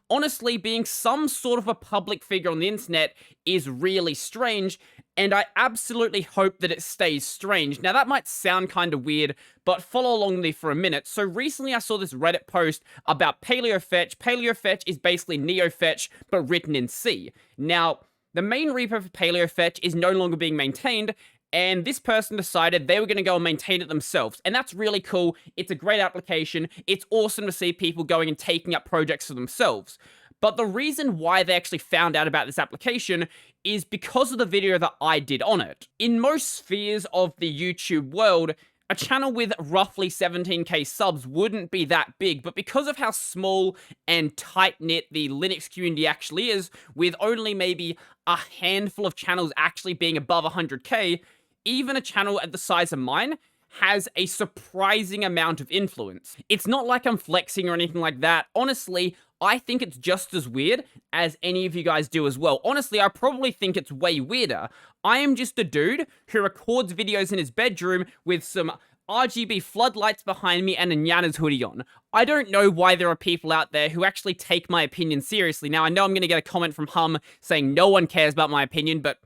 honestly, being some sort of a public figure on the internet is really strange, and I absolutely hope that it stays strange. Now, that might sound kind of weird, but follow along with me for a minute. So recently I saw this Reddit post about PaleoFetch. PaleoFetch is basically NeoFetch, but written in C. Now, the main repo for PaleoFetch is no longer being maintained, and this person decided they were going to go and maintain it themselves. And that's really cool. It's a great application. It's awesome to see people going and taking up projects for themselves. But the reason why they actually found out about this application is because of the video that I did on it. In most spheres of the YouTube world, a channel with roughly 17k subs wouldn't be that big, but because of how small and tight-knit the Linux community actually is, with only maybe a handful of channels actually being above 100k, even a channel at the size of mine has a surprising amount of influence. It's not like I'm flexing or anything like that. Honestly, I think it's just as weird as any of you guys do as well. Honestly, I probably think it's way weirder. I am just a dude who records videos in his bedroom with some RGB floodlights behind me and a Nyanas hoodie on. I don't know why there are people out there who actually take my opinion seriously. Now, I know I'm going to get a comment from Hum saying no one cares about my opinion, but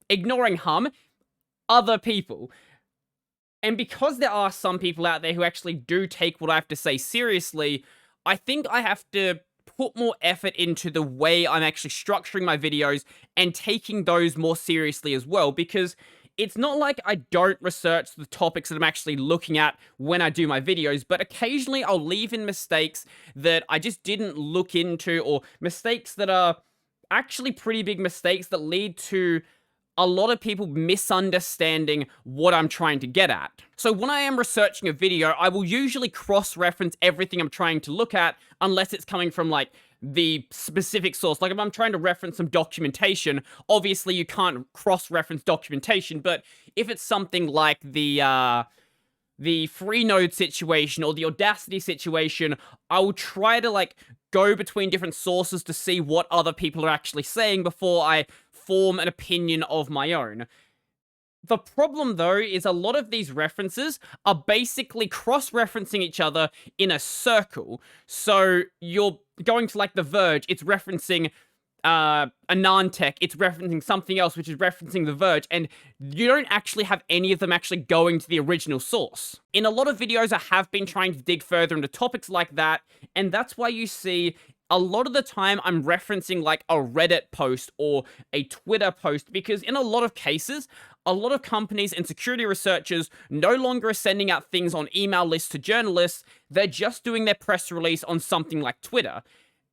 ignoring Hum, other people. And because there are some people out there who actually do take what I have to say seriously, I think I have to put more effort into the way I'm actually structuring my videos and taking those more seriously as well, because it's not like I don't research the topics that I'm actually looking at when I do my videos, but occasionally I'll leave in mistakes that I just didn't look into, or mistakes that are actually pretty big mistakes that lead to a lot of people misunderstanding what I'm trying to get at. So when I am researching a video, I will usually cross-reference everything I'm trying to look at, unless it's coming from, like, the specific source. Like, if I'm trying to reference some documentation, obviously you can't cross-reference documentation, but if it's something like the Freenode situation or the Audacity situation, I will try to, like, go between different sources to see what other people are actually saying before I form an opinion of my own. The problem, though, is a lot of these references are basically cross-referencing each other in a circle. So you're going to, like, The Verge, it's referencing AnandTech, it's referencing something else, which is referencing The Verge, and you don't actually have any of them actually going to the original source. In a lot of videos, I have been trying to dig further into topics like that, and that's why you see a lot of the time I'm referencing, like, a Reddit post or a Twitter post, because in a lot of cases, a lot of companies and security researchers no longer are sending out things on email lists to journalists, they're just doing their press release on something like Twitter.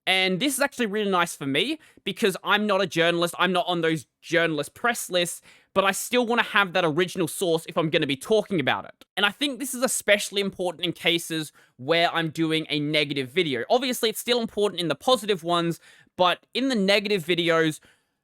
And this is actually really nice for me, because I'm not a journalist, I'm not on those journalist press lists, but I still want to have that original source if I'm going to be talking about it. And I think this is especially important in cases where I'm doing a negative video. Obviously, it's still important in the positive ones, but in the negative videos,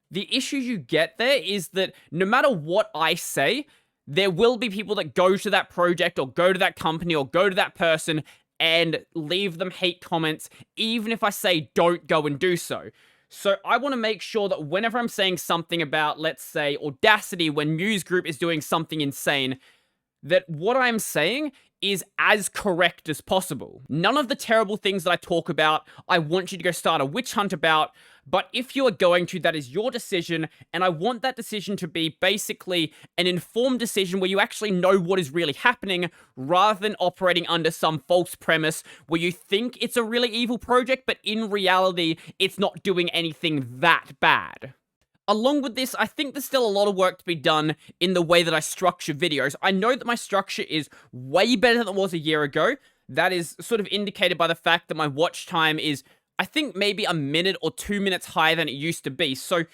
the issue you get there is that no matter what I say, there will be people that go to that project or go to that company or go to that person and leave them hate comments, even if I say don't go and do so. So I want to make sure that whenever I'm saying something about, let's say, Audacity, when News Group is doing something insane, that what I'm saying is as correct as possible. None of the terrible things that I talk about, I want you to go start a witch hunt about, but if you are going to, that is your decision, and I want that decision to be basically an informed decision where you actually know what is really happening, rather than operating under some false premise where you think it's a really evil project, but in reality, it's not doing anything that bad. Along with this, I think there's still a lot of work to be done in the way that I structure videos. I know that my structure is way better than it was a year ago. That is sort of indicated by the fact that my watch time is, I think, maybe a minute or 2 minutes higher than it used to be. So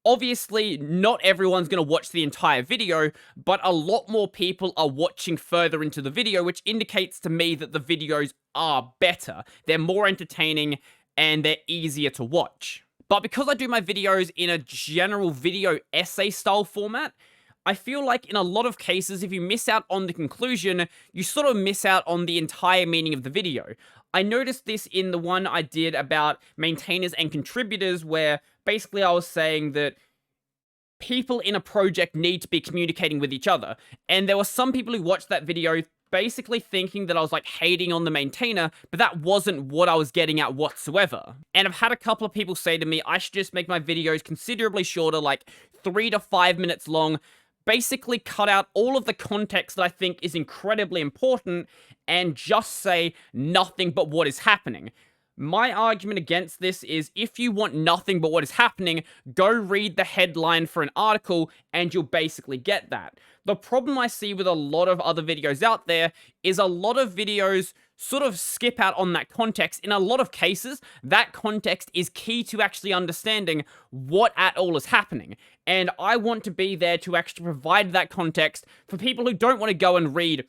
obviously, not everyone's going to watch the entire video, but a lot more people are watching further into the video, which indicates to me that the videos are better. They're more entertaining and they're easier to watch. But because I do my videos in a general video essay style format, I feel like in a lot of cases, if you miss out on the conclusion, you sort of miss out on the entire meaning of the video. I noticed this in the one I did about maintainers and contributors, where basically I was saying that people in a project need to be communicating with each other. And there were some people who watched that video basically thinking that I was like hating on the maintainer, but that wasn't what I was getting at whatsoever. And I've had a couple of people say to me I should just make my videos considerably shorter, like 3 to 5 minutes long, basically cut out all of the context that I think is incredibly important and just say nothing but what is happening. My argument against this is if you want nothing but what is happening, go read the headline for an article and you'll basically get that. The problem I see with a lot of other videos out there is a lot of videos sort of skip out on that context. In a lot of cases, that context is key to actually understanding what at all is happening. And I want to be there to actually provide that context for people who don't want to go and read,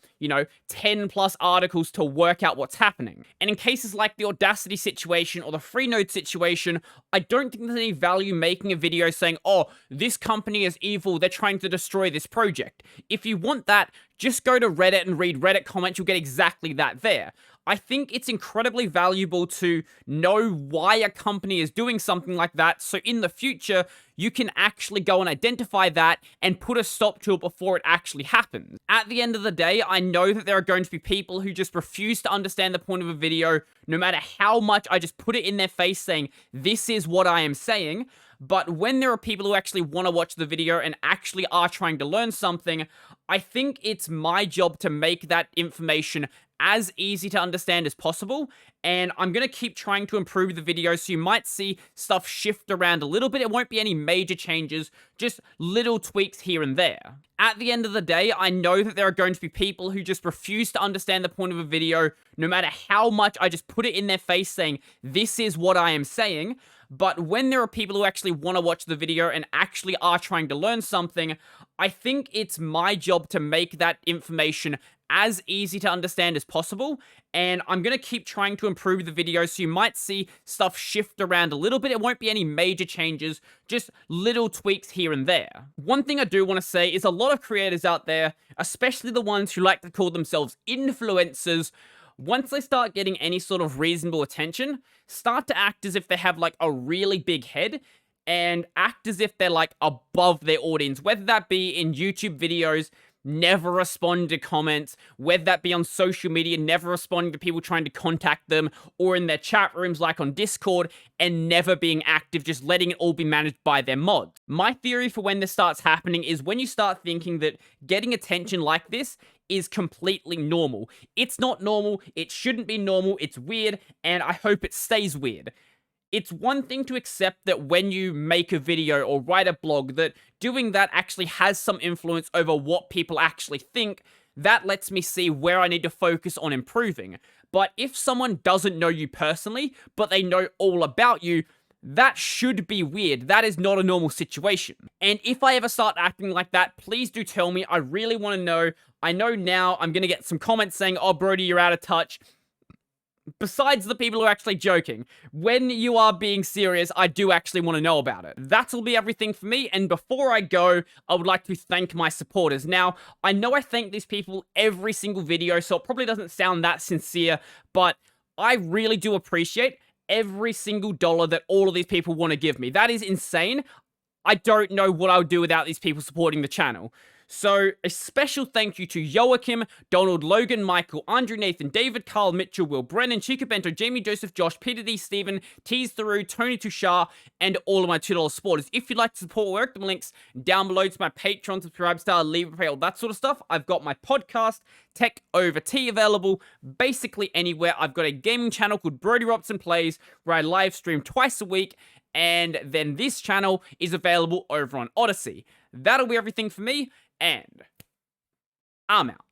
10 plus articles to work out what's happening. And in cases like the Audacity situation or the Freenode situation, I don't think there's any value making a video saying, oh, this company is evil, they're trying to destroy this project. If you want that, just go to Reddit and read Reddit comments, you'll get exactly that there. I think it's incredibly valuable to know why a company is doing something like that, so in the future, you can actually go and identify that and put a stop to it before it actually happens. At the end of the day, I know that there are going to be people who just refuse to understand the point of a video, no matter how much I just put it in their face saying, this is what I am saying. But when there are people who actually want to watch the video and actually are trying to learn something, I think it's my job to make that information as easy to understand as possible, and I'm going to keep trying to improve the video, so you might see stuff shift around a little bit. It won't be any major changes, just little tweaks here and there. At the end of the day, I know that there are going to be people who just refuse to understand the point of a video, no matter how much I just put it in their face saying, this is what I am saying. But when there are people who actually want to watch the video and actually are trying to learn something, I think it's my job to make that information as easy to understand as possible, and I'm going to keep trying to improve the video, so you might see stuff shift around a little bit. It won't be any major changes, just little tweaks here and there. One thing I do want to say is a lot of creators out there, especially the ones who like to call themselves influencers, once they start getting any sort of reasonable attention, start to act as if they have like a really big head and act as if they're like above their audience, whether that be in YouTube videos, never respond to comments, whether that be on social media, never responding to people trying to contact them, or in their chat rooms like on Discord, and never being active, just letting it all be managed by their mods. My theory for when this starts happening is when you start thinking that getting attention like this is completely normal. It's not normal, it shouldn't be normal, it's weird, and I hope it stays weird. It's one thing to accept that when you make a video or write a blog, that doing that actually has some influence over what people actually think. That lets me see where I need to focus on improving. But if someone doesn't know you personally, but they know all about you, that should be weird. That is not a normal situation. And if I ever start acting like that, please do tell me. I really want to know. I know now I'm going to get some comments saying, oh, Brody, you're out of touch. Besides the people who are actually joking, when you are being serious, I do actually want to know about it. That'll be everything for me, and before I go, I would like to thank my supporters. Now, I know I thank these people every single video, so it probably doesn't sound that sincere, but I really do appreciate every single dollar that all of these people want to give me. That is insane. I don't know what I would do without these people supporting the channel. So, a special thank you to Joachim, Donald, Logan, Michael, Andrew, Nathan, David, Carl, Mitchell, Will, Brennan, Chica Bento, Jamie, Joseph, Josh, Peter D, Stephen, Tease Theroux, Tony Tushar, and all of my $2 supporters. If you'd like to support work, the links down below to my Patreon, subscribe star, leave a pay, all that sort of stuff. I've got my podcast, Tech Over Tea, available basically anywhere. I've got a gaming channel called Brody Robson Plays, where I live stream twice a week, and then this channel is available over on Odyssey. That'll be everything for me. And I'm out.